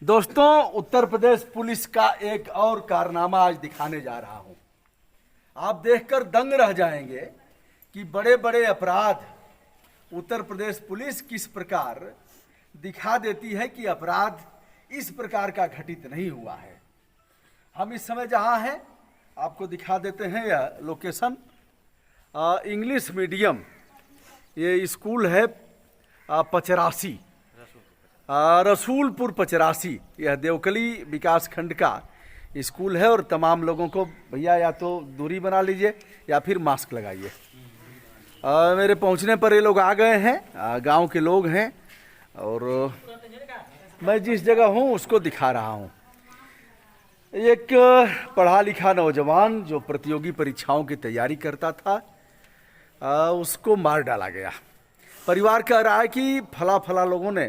दोस्तों, उत्तर प्रदेश पुलिस का एक और कारनामा आज दिखाने जा रहा हूं। आप देखकर दंग रह जाएंगे कि बड़े बड़े अपराध उत्तर प्रदेश पुलिस किस प्रकार दिखा देती है कि अपराध इस प्रकार का घटित नहीं हुआ है। हम इस समय जहां हैं आपको दिखा देते हैं यह लोकेशन। इंग्लिश मीडियम ये स्कूल है पचरासी, रसूलपुर पचरासी। यह देवकली विकास खंड का स्कूल है। और तमाम लोगों को भैया या तो दूरी बना लीजिए या फिर मास्क लगाइए। मेरे पहुंचने पर ये लोग आ गए हैं, गांव के लोग हैं। और मैं जिस जगह हूं उसको दिखा रहा हूं। एक पढ़ा लिखा नौजवान जो प्रतियोगी परीक्षाओं की तैयारी करता था, उसको मार डाला गया। परिवार कह रहा है कि फला लोगों ने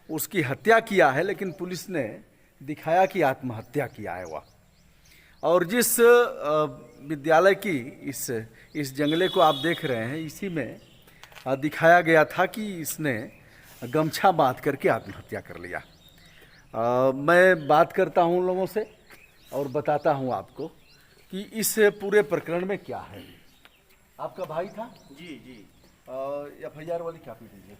उसकी हत्या किया है, लेकिन पुलिस ने दिखाया कि आत्महत्या किया है वह। और जिस विद्यालय की इस जंगले को आप देख रहे हैं, इसी में दिखाया गया था कि इसने गमछा बांध करके आत्महत्या कर लिया। मैं बात करता हूं लोगों से और बताता हूं आपको कि इस पूरे प्रकरण में क्या है। आपका भाई था? जी। FIR वाली कॉपी दीजिए।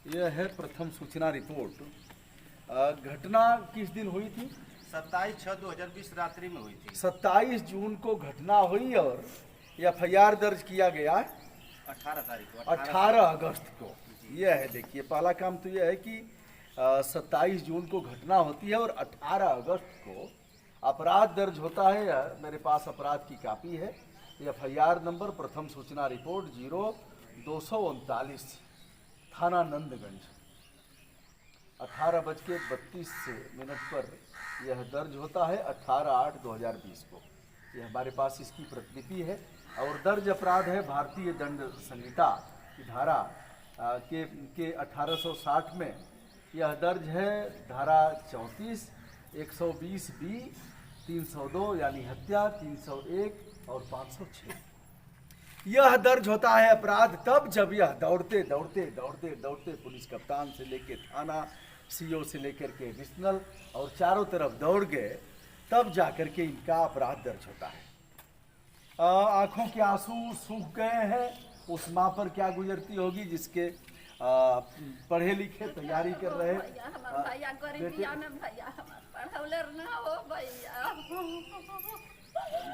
यह है प्रथम सूचना रिपोर्ट। घटना किस दिन हुई थी? 27/6/2020 रात्रि में हुई थी। 27 जून को घटना हुई और FIR दर्ज किया गया 18 तारीख को, 18 अगस्त को। यह है, देखिए पहला काम तो यह है कि 27 जून को घटना होती है और 18 अगस्त को अपराध दर्ज होता है। मेरे पास अपराध की कॉपी है। FIR नंबर प्रथम सूचना रिपोर्ट 0239 थाना नंदगंज 18:32 पर यह दर्ज होता है 18/8/2020 को। यह हमारे पास इसकी प्रतिलिपि है। और दर्ज अपराध है भारतीय दंड संहिता की धारा के 1860 में यह दर्ज है। धारा 34, 120B, 302 यानी हत्या, 301 और 506 यह दर्ज होता है अपराध तब जब यह दौड़ते पुलिस कप्तान से लेकर थाना, CO से लेकर के एडिशनल और चारों तरफ दौड़ गए, तब जाकर के इनका अपराध दर्ज होता है। आंखों के आंसू सूख गए हैं। उस माँ पर क्या गुजरती होगी जिसके पढ़े लिखे तैयारी कर रहे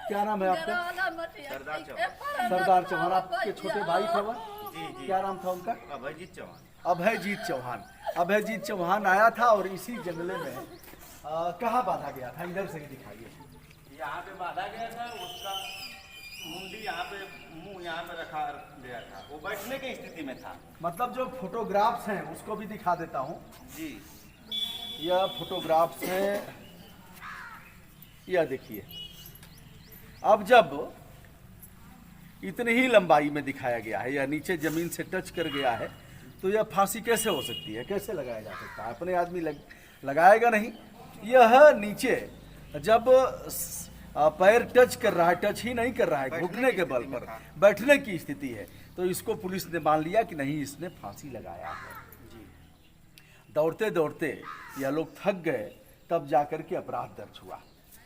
क्या नाम है आपका? सरदार चौहान। आपके छोटे भाई थे वह? जी। क्या नाम था उनका? अभयजीत चौहान। अभयजीत चौहान आया था और इसी जंगले में कहाँ बांधा गया था? इधर से ही दिखाइए। यहाँ पे बांधा गया था। उसका मुंडी यहाँ पे, मुंह यहाँ पे रखा गया था। वो बैठने की स्थिति में था। मतलब जो फोटोग्राफ्स हैं उसको भी दिखा देता हूँ। जी, यह फोटोग्राफ्स हैं, यह देखिए। अब जब इतनी ही लंबाई में दिखाया गया है, यह नीचे जमीन से टच कर गया है, तो यह फांसी कैसे हो सकती है? कैसे लगाया जा सकता है? अपने आदमी लगाएगा नहीं। यह नीचे जब पैर टच कर रहा है, टच ही नहीं कर रहा है, घुटने के बल पर बैठने की स्थिति है, तो इसको पुलिस ने मान लिया कि नहीं, इसने फांसी लगाया है। दौड़ते दौड़ते यह लोग थक गए, तब जाकर के अपराध दर्ज हुआ।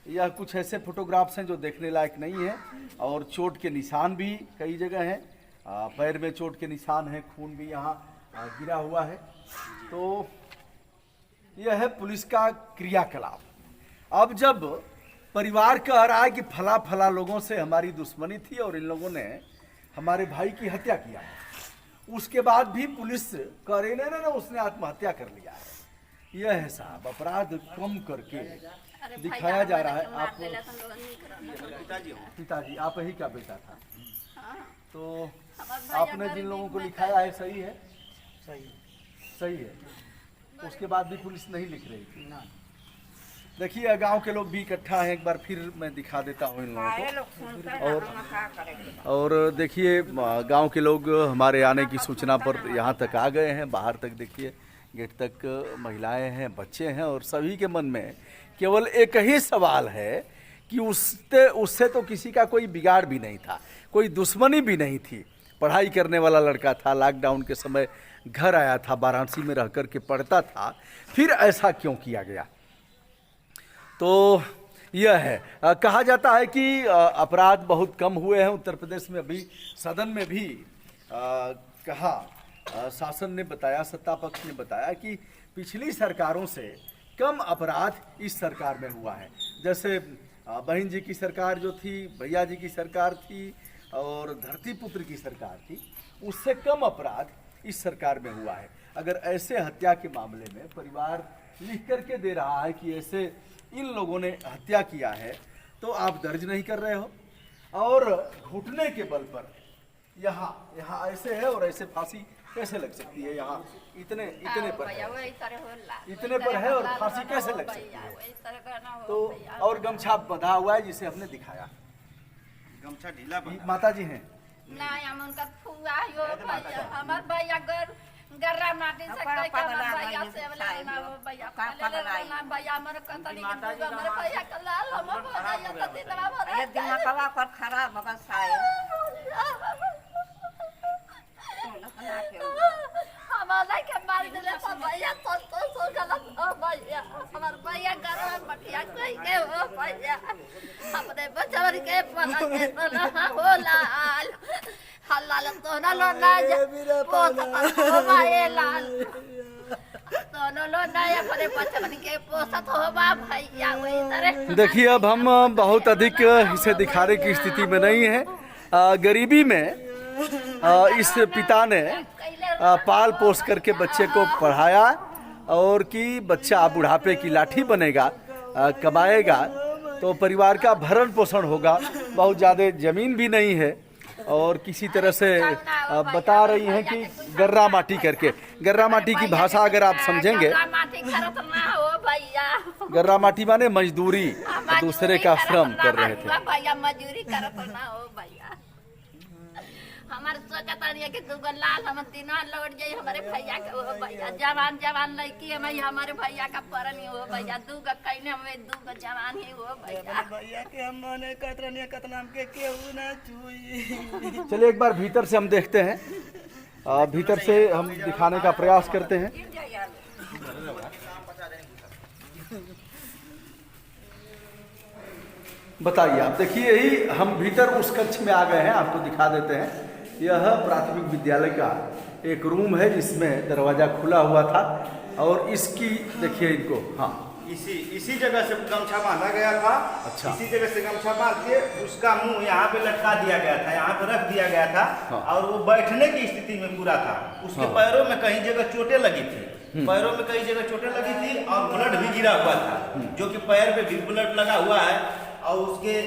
यह कुछ ऐसे फोटोग्राफ्स हैं जो देखने लायक नहीं है। और चोट के निशान भी कई जगह हैं। पैर में चोट के निशान है, खून भी यहाँ गिरा हुआ है। तो यह है पुलिस का क्रियाकलाप। अब जब परिवार कह रहा है कि फला लोगों से हमारी दुश्मनी थी और इन लोगों ने हमारे भाई की हत्या किया है, उसके बाद भी पुलिस कह रही नहीं, उसने आत्महत्या कर लिया है। यह है साहब, अपराध कम करके दिखाया जा रहा है। आप पिताजी आप ही का बेटा था? तो आपने जिन लोगों को लिखाया है सही है? सही है। उसके बाद भी पुलिस नहीं लिख रही थी ना। देखिए गांव के लोग भी इकट्ठा हैं। एक बार फिर मैं दिखा देता हूं इन लोगों को। और देखिए गांव के लोग हमारे आने की सूचना पर यहां तक आ गए हैं। बाहर तक देखिए, गेट तक महिलाएं हैं, बच्चे हैं। और सभी के मन में केवल एक ही सवाल है कि उससे तो किसी का कोई बिगाड़ भी नहीं था, कोई दुश्मनी भी नहीं थी। पढ़ाई करने वाला लड़का था, लॉकडाउन के समय घर आया था, वाराणसी में रह कर के पढ़ता था, फिर ऐसा क्यों किया गया? तो यह है, कहा जाता है कि अपराध बहुत कम हुए हैं उत्तर प्रदेश में। अभी सदन में भी कहा, शासन ने बताया, सत्ता पक्ष ने बताया कि पिछली सरकारों से कम अपराध इस सरकार में हुआ है। जैसे बहन जी की सरकार जो थी, भैया जी की सरकार थी और धरती पुत्र की सरकार थी, उससे कम अपराध इस सरकार में हुआ है। अगर ऐसे हत्या के मामले में परिवार लिख करके दे रहा है कि ऐसे इन लोगों ने हत्या किया है, तो आप दर्ज नहीं कर रहे हो, और घुटने के बल पर यहाँ ऐसे है और ऐसे फांसी कैसे लग सकती है? यहाँ इतने पर है और फांसी कैसे लग सकती है? तो और गमछा बंधा हुआ है जिसे हमने दिखाया, गमछा ढीला बंधा। माता जी हैं गर्रा माटी से कई का भैया से वाला वो भैया भैया हमर कतनी के दूध हमर भैया के लाल हम भैया तती तरह भैया ये दिमागवा पर खराब मगर साए हमारा के मार दिले सब भैया तो गलत हो भैया हमर भैया गर्रा मटिया कई के हो भैया अपने बचवर के पला होला हलाल तो ना लो ना पोत हो भाई लाल तो लो ना अपने बचवन के पोसत हो भैया वही तरह। देखिए, अब हम बहुत अधिक इसे दिखाने की स्थिति में नहीं है। गरीबी में इस पिता ने पाल पोस करके बच्चे को पढ़ाया, और कि बच्चा बुढ़ापे की लाठी बनेगा, कमाएगा तो परिवार का भरण पोषण होगा। बहुत ज़्यादा ज़मीन भी नहीं है, और किसी तरह से बता रही हैं कि गर्रा माटी करके। गर्रा माटी की भाषा अगर आप समझेंगे, गर्रा माटी माने मजदूरी, दूसरे का श्रम कर रहे थे। भैया मजदूरी करत ना हो भैया, हमारे सोचता नहीं कि दूगो लाल हम तीनों लौट जाई हमारे भैया के हो भैया, जवान जवान लड़की है हमारे भैया का परनी हो भैया, दूगो कइने हमें दूगो जवान ही हो भैया। भैया के हम मने कतरनिया कतनाम के केहू ना छुई। चलिए एक बार भीतर से हम देखते हैं, भीतर से हम दिखाने का प्रयास करते हैं। बताइए आप, देखिए यही हम भीतर उस कक्ष में आ गए हैं, आपको दिखा देते हैं। यह प्राथमिक विद्यालय का एक रूम है जिसमें दरवाजा खुला हुआ था, और इसकी देखिए इनको, हाँ इसी जगह से गमछा बांधा गया था। अच्छा। इसी जगह से गमछा बांध के उसका मुंह यहाँ पे लटका दिया गया था, यहाँ पे रख दिया गया था। हाँ। और वो बैठने की स्थिति में पूरा था। उसके हाँ। पैरों में कहीं जगह चोटें लगी थी, पैरों में कई जगह चोटें लगी थी, और ब्लड भी गिरा हुआ था, जो कि पैर पे भी ब्लड लगा हुआ है, और उसके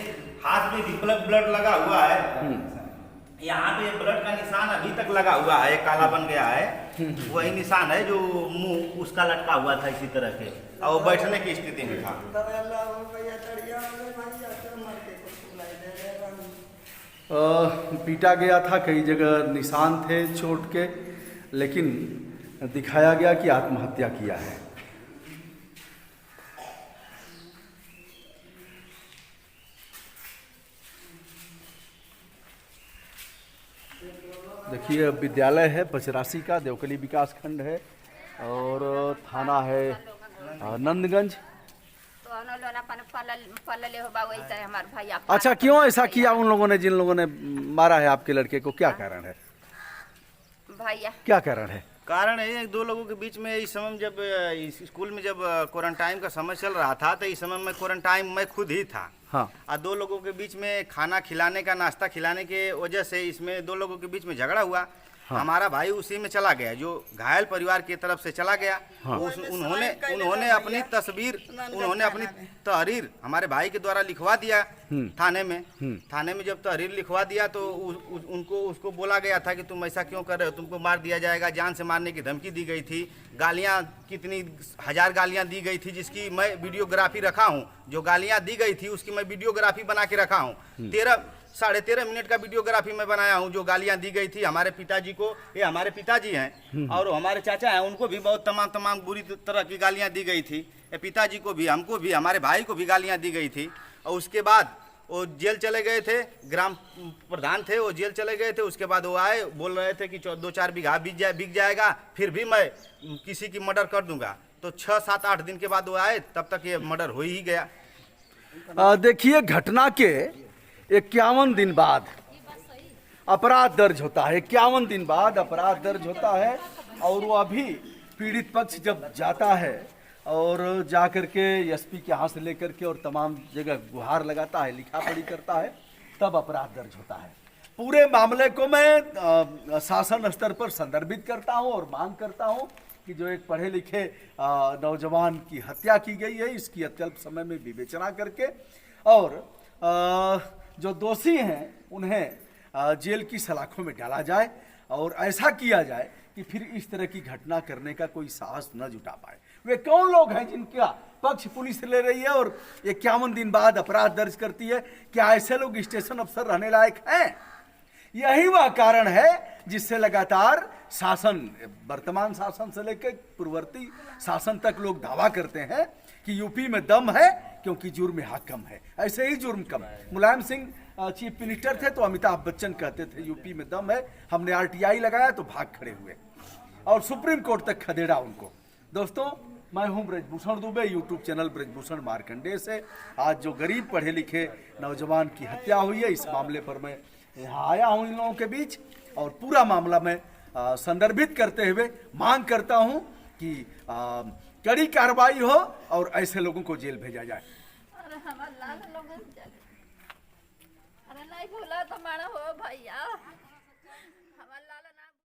हाथ में भी ब्लड लगा हुआ है। यहाँ पे ब्लड का निशान अभी तक लगा हुआ है, काला बन गया है। वही निशान है जो मुंह उसका लटका हुआ था इसी तरह के, और वो बैठने की स्थिति में था। पीटा गया था, कई जगह निशान थे चोट के, लेकिन दिखाया गया कि आत्महत्या किया है। देखिए विद्यालय है पचरासी का, देवकली विकास खंड है, और थाना है नंदगंज। अच्छा, क्यों ऐसा किया उन लोगों ने, जिन लोगों ने मारा है आपके लड़के को? क्या कारण है भैया? क्या कारण है? कारण है दो लोगों के बीच में इस समय जब स्कूल में जब क्वारंटाइन का समय चल रहा था, तो इस समय में क्वारंटाइन मैं खुद ही था। हाँ। और दो लोगों के बीच में खाना खिलाने का, नाश्ता खिलाने के वजह से इसमें दो लोगों के बीच में झगड़ा हुआ। हाँ। हमारा भाई उसी में चला गया, जो घायल परिवार की तरफ से चला गया। हाँ। उन्होंने अपनी तस्वीर, उन्होंने अपनी तहरीर हमारे भाई के द्वारा लिखवा दिया थाने में। थाने में जब तहरीर लिखवा दिया तो उसको बोला गया था कि तुम ऐसा क्यों कर रहे हो, तुमको मार दिया जाएगा, जान से मारने की धमकी दी गई थी। गालियाँ कितनी 1000 गालियाँ दी गई थी, जिसकी मैं वीडियोग्राफी रखा हूँ। जो गालियाँ दी गई थी उसकी मैं वीडियोग्राफी बना के रखा हूँ। 13.5 मिनट का वीडियोग्राफी मैं बनाया हूँ, जो गालियाँ दी गई थी हमारे पिताजी को। ये हमारे पिताजी हैं और हमारे चाचा हैं, उनको भी बहुत तमाम बुरी तरह की गालियाँ दी गई थी। पिताजी को भी, हमको भी, हमारे भाई को भी गालियाँ दी गई थी। और उसके बाद वो जेल चले गए थे, ग्राम प्रधान थे, वो जेल चले गए थे। उसके बाद वो आए, बोल रहे थे कि 2-4 बीघा बिक जाएगा, फिर भी मैं किसी की मर्डर कर दूंगा। तो 6-7-8 दिन के बाद वो आए, तब तक ये मर्डर हो ही गया। देखिए, घटना के 51 दिन बाद अपराध दर्ज होता है। 51 दिन बाद अपराध दर्ज होता है और वो अभी पीड़ित पक्ष जब जाता है और जा करके एसपी के यहाँ से लेकर के और तमाम जगह गुहार लगाता है, लिखा पढ़ी करता है, तब अपराध दर्ज होता है। पूरे मामले को मैं शासन स्तर पर संदर्भित करता हूँ और मांग करता हूँ कि जो एक पढ़े लिखे नौजवान की हत्या की गई है, इसकी अत्यल्प समय में विवेचना करके और जो दोषी हैं उन्हें जेल की सलाखों में डाला जाए और ऐसा किया जाए कि फिर इस तरह की घटना करने का कोई साहस न जुटा पाए। वे कौन लोग हैं जिनका पक्ष पुलिस ले रही है और 51 दिन बाद अपराध दर्ज करती है? क्या ऐसे लोग स्टेशन अफसर रहने लायक हैं? यही वह कारण है जिससे लगातार शासन, वर्तमान शासन से लेकर पूर्ववर्ती शासन तक लोग दावा करते हैं कि यूपी में दम है क्योंकि जुर्म यहाँ कम है। ऐसे ही जुर्म कम है। मुलायम सिंह चीफ मिनिस्टर थे तो अमिताभ बच्चन कहते थे यूपी में दम है, हमने आरटीआई लगाया तो भाग खड़े हुए और सुप्रीम कोर्ट तक खदेड़ा उनको। दोस्तों, मैं हूं ब्रजभूषण दुबे, यूट्यूब चैनल ब्रजभूषण मार्कंडेय से। आज जो गरीब पढ़े लिखे नौजवान की हत्या हुई है, इस मामले पर मैं यहाँ आया हूं इन लोगों के बीच और पूरा मामला मैं संदर्भित करते हुए मांग करता हूं कि कड़ी कार्रवाई हो और ऐसे लोगों को जेल भेजा जाए। अरे हमारे लाल लोग अरे नहीं भूला तो मारा हो भैया।